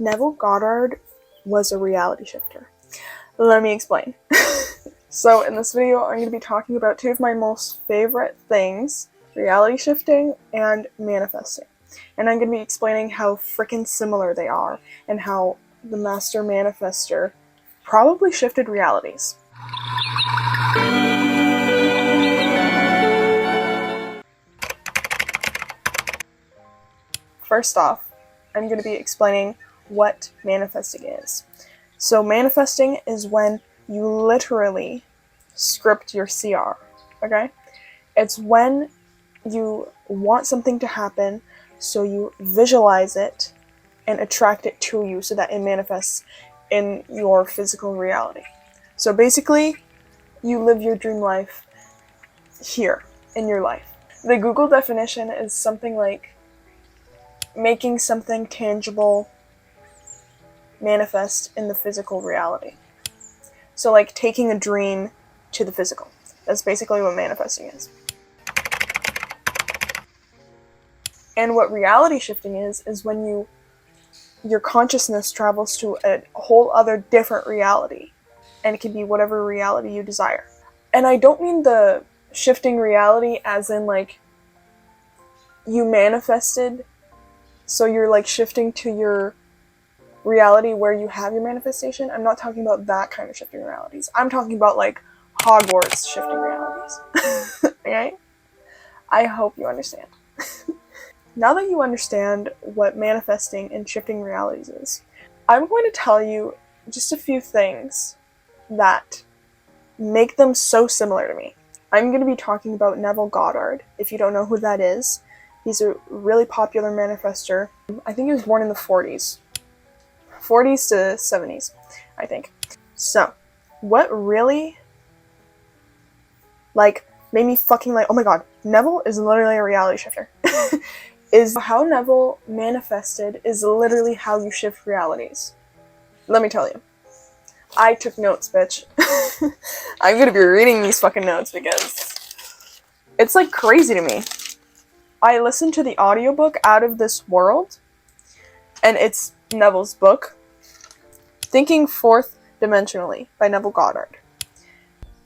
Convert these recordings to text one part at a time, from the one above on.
Neville Goddard was a reality shifter. Let me explain. So in this video, I'm going to be talking about two of my most favorite things, reality shifting and manifesting. And I'm going to be explaining how freaking similar they are and how the master manifester probably shifted realities. First off, I'm going to be explaining what manifesting is. So manifesting is when you literally script your CR, okay? It's when you want something to happen, so you visualize it and attract it to you so that it manifests in your physical reality. So basically, you live your dream life here in your life. The Google definition is something like making something tangible manifest in the physical reality. So like taking a dream to the physical. That's basically what manifesting is. And what reality shifting is when your consciousness travels to a whole other different reality. And it can be whatever reality you desire. And I don't mean the shifting reality as in like you manifested, so you're like shifting to your reality where you have your manifestation. I'm not talking about that kind of shifting realities. I'm talking about like Hogwarts shifting realities. Okay? I hope you understand. Now that you understand what manifesting and shifting realities is, I'm going to tell you just a few things that make them so similar to me. I'm going to be talking about Neville Goddard. If you don't know who that is, he's a really popular manifester. I think he was born in the 40s to 70s, I think. So, what really, made me fucking oh my god, Neville is literally a reality shifter. Is how Neville manifested is literally how you shift realities. Let me tell you. I took notes, bitch. I'm gonna be reading these fucking notes because it's like crazy to me. I listened to the audiobook Out of This World, and it's Neville's book, Thinking Fourth Dimensionally by Neville Goddard.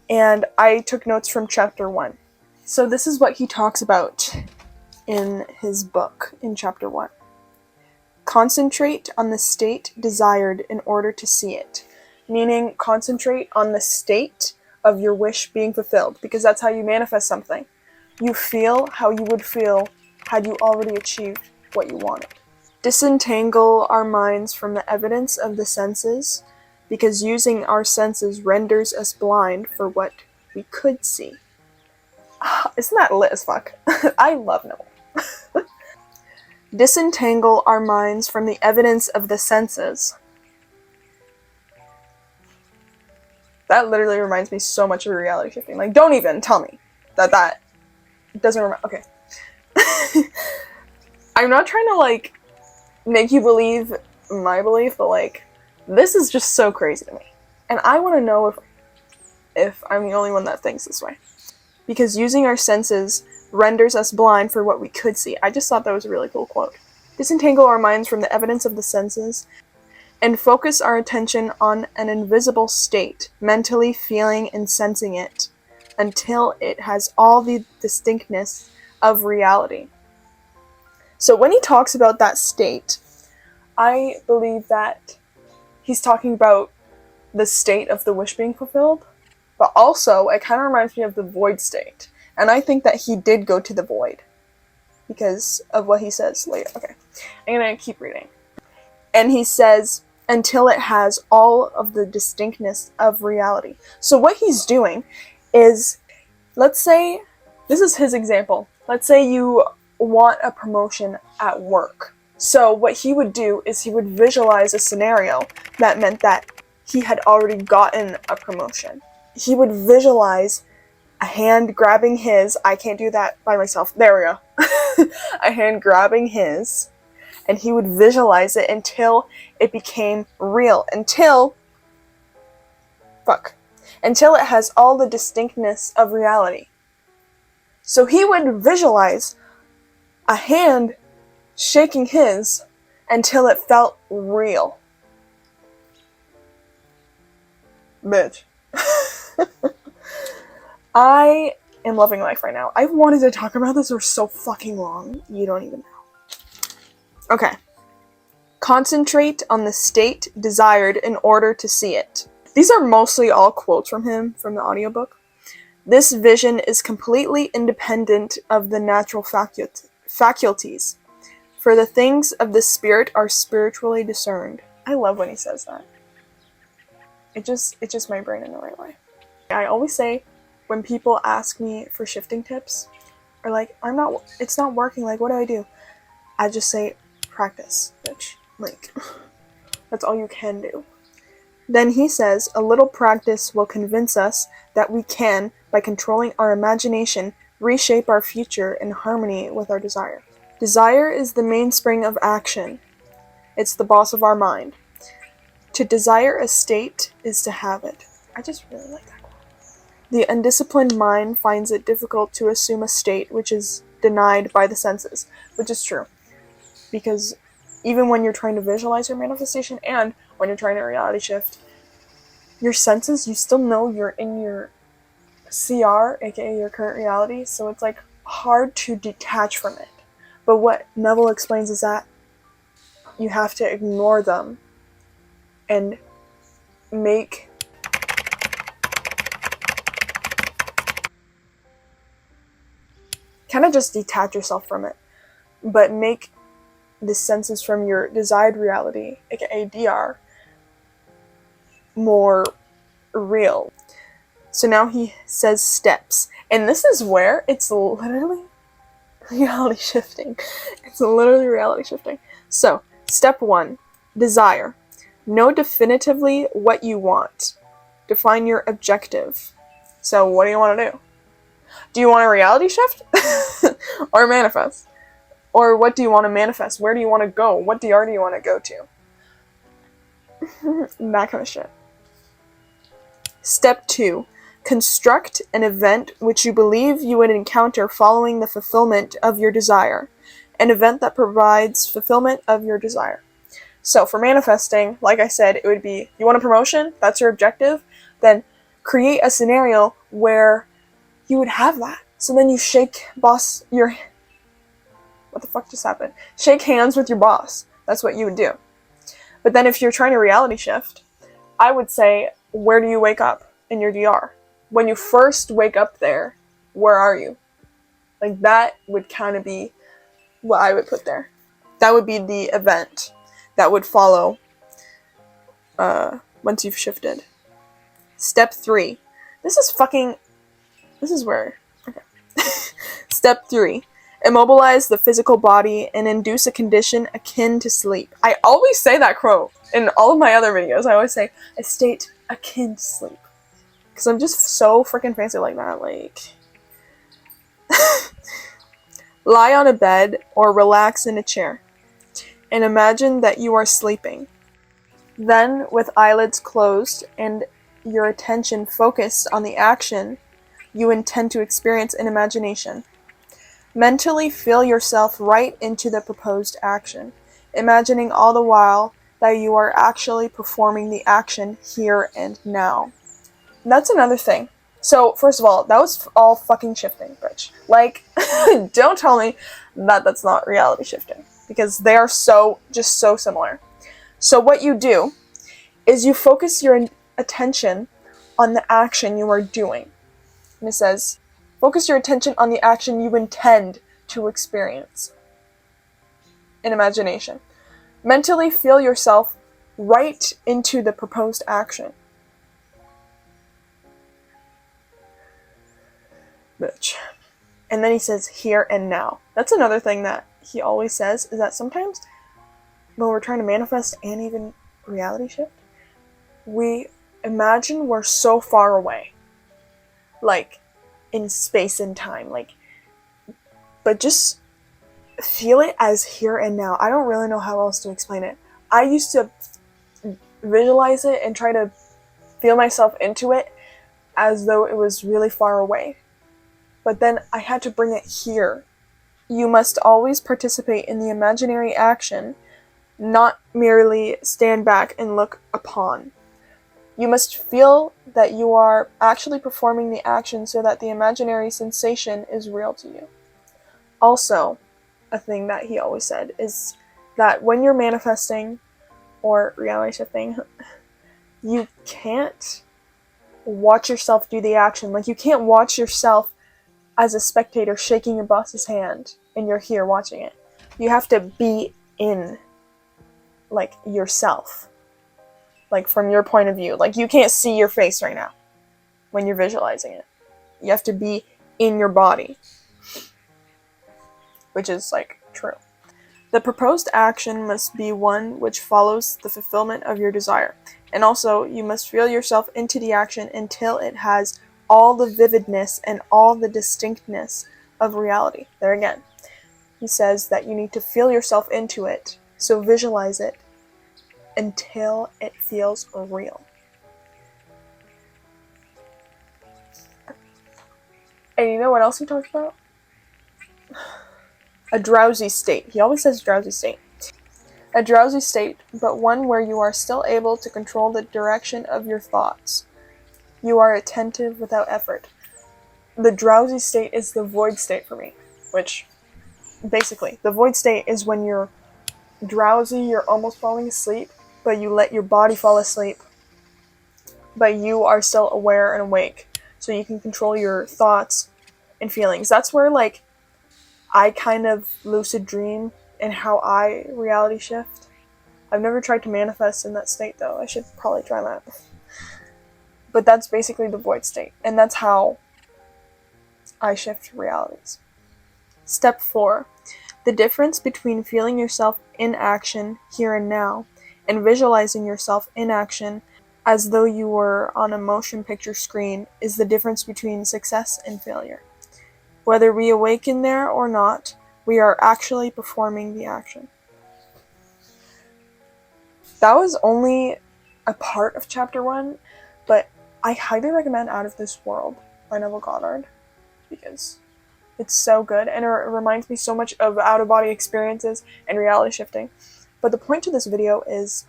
And I took notes from chapter 1. So this is what he talks about in his book in chapter 1. Concentrate on the state desired in order to see it. Meaning concentrate on the state of your wish being fulfilled, because that's how you manifest something. You feel how you would feel had you already achieved what you wanted. Disentangle our minds from the evidence of the senses, because using our senses renders us blind for what we could see. Isn't that lit as fuck? I love Noel. Disentangle our minds from the evidence of the senses. That literally reminds me so much of reality shifting. Like, don't even tell me that doesn't remember. Okay. I'm not trying to, make you believe my belief, but, this is just so crazy to me. And I want to know if I'm the only one that thinks this way. Because using our senses renders us blind for what we could see. I just thought that was a really cool quote. Disentangle our minds from the evidence of the senses and focus our attention on an invisible state, mentally feeling and sensing it, until it has all the distinctness of reality. So when he talks about that state, I believe that he's talking about the state of the wish being fulfilled, but also it kind of reminds me of the void state. And I think that he did go to the void because of what he says later. Okay, I'm gonna keep reading. And he says, until it has all of the distinctness of reality. So what he's doing is, let's say, this is his example. Let's say you want a promotion at work. So what he would do is he would visualize a scenario that meant that he had already gotten a promotion. He would visualize a hand grabbing his, I can't do that by myself, there we go, a hand grabbing his, and he would visualize it until it became real, until it has all the distinctness of reality. So he would visualize a hand shaking his until it felt real. Bitch. I am loving life right now. I've wanted to talk about this for so fucking long. You don't even know. Okay. Concentrate on the state desired in order to see it. These are mostly all quotes from him from the audiobook. This vision is completely independent of the natural faculties, for the things of the spirit are spiritually discerned. I love when he says that. It's just my brain in the right way. I always say, when people ask me for shifting tips, or like, it's not working, like, what do I do? I just say, practice, bitch. Like, that's all you can do. Then he says, a little practice will convince us that we can, by controlling our imagination, reshape our future in harmony with our desire. Desire is the mainspring of action. It's the boss of our mind. To desire a state is to have it. I just really like that quote. The undisciplined mind finds it difficult to assume a state which is denied by the senses, which is true. Because even when you're trying to visualize your manifestation and when you're trying to reality shift, your senses, you still know you're in your CR, aka your current reality, so it's like hard to detach from it. But what Neville explains is that you have to ignore them and kind of just detach yourself from it, but make the senses from your desired reality, aka DR, more real. So now he says steps, and this is where it's literally reality shifting. It's literally reality shifting. So, step 1, desire. Know definitively what you want. Define your objective. So, what do you want to do? Do you want a reality shift? Or manifest? Or what do you want to manifest? Where do you want to go? What DR do you want to go to? That kind of shit. Step 2. Construct an event which you believe you would encounter following the fulfillment of your desire. An event that provides fulfillment of your desire. So for manifesting, like I said, it would be, you want a promotion? That's your objective? Then create a scenario where you would have that. So then you shake what the fuck just happened? Shake hands with your boss. That's what you would do. But then if you're trying to reality shift, I would say, where do you wake up in your DR? When you first wake up there, where are you? Like, that would kind of be what I would put there. That would be the event that would follow once you've shifted. Step 3. This is where... Okay. Step 3. Immobilize the physical body and induce a condition akin to sleep. I always say that quote in all of my other videos. I always say, a state akin to sleep. Because I'm just so freaking fancy like that. Like, lie on a bed or relax in a chair and imagine that you are sleeping. Then, with eyelids closed and your attention focused on the action you intend to experience in imagination, mentally feel yourself right into the proposed action, imagining all the while that you are actually performing the action here and now. That's another thing. So, first of all, that was all fucking shifting, bitch. Like, don't tell me that that's not reality shifting. Because they are so similar. So what you do is you focus your attention on the action you are doing. And it says, focus your attention on the action you intend to experience in imagination. Mentally feel yourself right into the proposed action. Bitch. And then he says, here and now. That's another thing that he always says, is that sometimes when we're trying to manifest and even reality shift, we imagine we're so far away. Like, in space and time. Like, but just feel it as here and now. I don't really know how else to explain it. I used to visualize it and try to feel myself into it as though it was really far away. But then I had to bring it here. You must always participate in the imaginary action not merely stand back and look upon. You must feel that you are actually performing the action so that the imaginary sensation is real to you. Also, a thing that he always said is that when you're manifesting or reality shifting, you can't watch yourself do the action. Like, you can't watch yourself as a spectator shaking your boss's hand and you're here watching it. You have to be in, like, yourself. Like, from your point of view. Like, you can't see your face right now when you're visualizing it. You have to be in your body. Which is, like, true. The proposed action must be one which follows the fulfillment of your desire. And also, you must feel yourself into the action until it has all the vividness and all the distinctness of reality. There again. He says that you need to feel yourself into it. So visualize it until it feels real. And you know what else he talks about? A drowsy state. He always says drowsy state. A drowsy state, but one where you are still able to control the direction of your thoughts. You are attentive without effort. The drowsy state is the void state for me, which, basically, the void state is when you're drowsy, you're almost falling asleep, but you let your body fall asleep, but you are still aware and awake, so you can control your thoughts and feelings. That's where, like, I kind of lucid dream and how I reality shift. I've never tried to manifest in that state, though. I should probably try that. But that's basically the void state, and that's how I shift realities. Step 4. The difference between feeling yourself in action, here and now, and visualizing yourself in action as though you were on a motion picture screen is the difference between success and failure. Whether we awaken there or not, we are actually performing the action. That was only a part of chapter 1, but I highly recommend Out of This World by Neville Goddard because it's so good and it reminds me so much of out-of-body experiences and reality shifting. But the point to this video is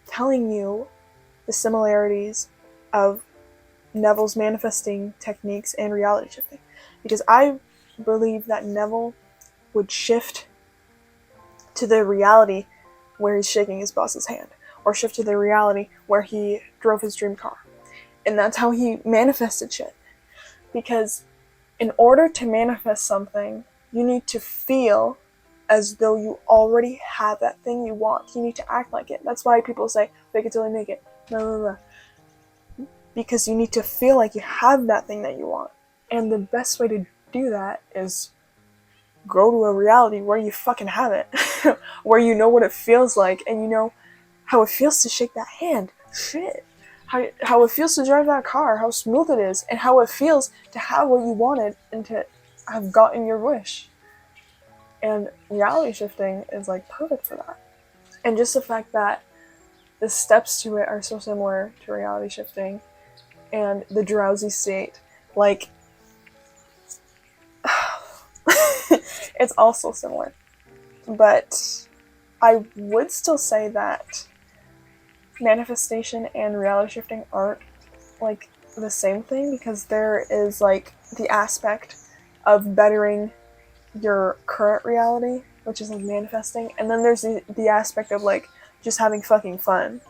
telling you the similarities of Neville's manifesting techniques and reality shifting. Because I believe that Neville would shift to the reality where he's shaking his boss's hand, or shift to the reality where he drove his dream car. And that's how he manifested shit. Because in order to manifest something, you need to feel as though you already have that thing you want. You need to act like it. That's why people say, fake it till you make it. No. Because you need to feel like you have that thing that you want. And the best way to do that is go to a reality where you fucking have it. Where you know what it feels like, and you know how it feels to shake that hand. Shit. How it feels to drive that car, how smooth it is, and how it feels to have what you wanted and to have gotten your wish. And reality shifting is like perfect for that. And just the fact that the steps to it are so similar to reality shifting and the drowsy state, like, it's also similar. But I would still say that manifestation and reality shifting aren't like the same thing, because there is like the aspect of bettering your current reality, which is like manifesting, and then there's the aspect of like just having fucking fun,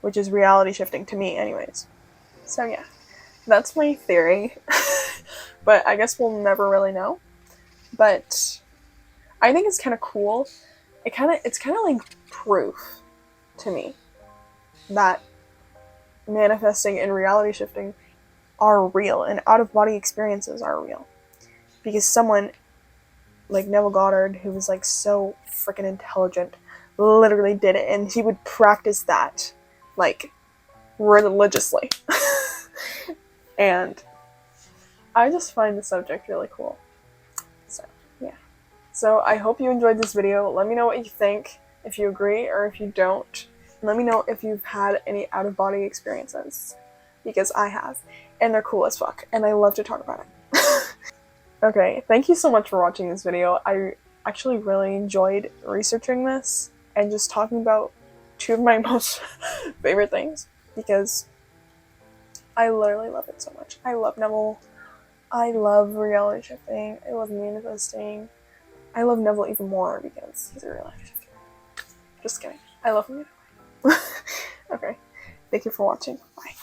which is reality shifting to me anyways. So yeah, that's my theory. But I guess we'll never really know. But I think it's kind of cool. It's kind of like proof to me that manifesting and reality shifting are real, and out-of-body experiences are real. Because someone like Neville Goddard, who was like so freaking intelligent, literally did it, and he would practice that like religiously. And I just find the subject really cool. So yeah. So I hope you enjoyed this video. Let me know what you think, if you agree or if you don't. Let me know if you've had any out-of-body experiences, because I have, and they're cool as fuck, and I love to talk about it. Okay, thank you so much for watching this video. I actually really enjoyed researching this, and just talking about two of my most favorite things, because I literally love it so much. I love Neville. I love reality shifting. I love manifesting. I love Neville even more because he's a reality shifter. Just kidding. I love him. Okay. Thank you for watching. Bye.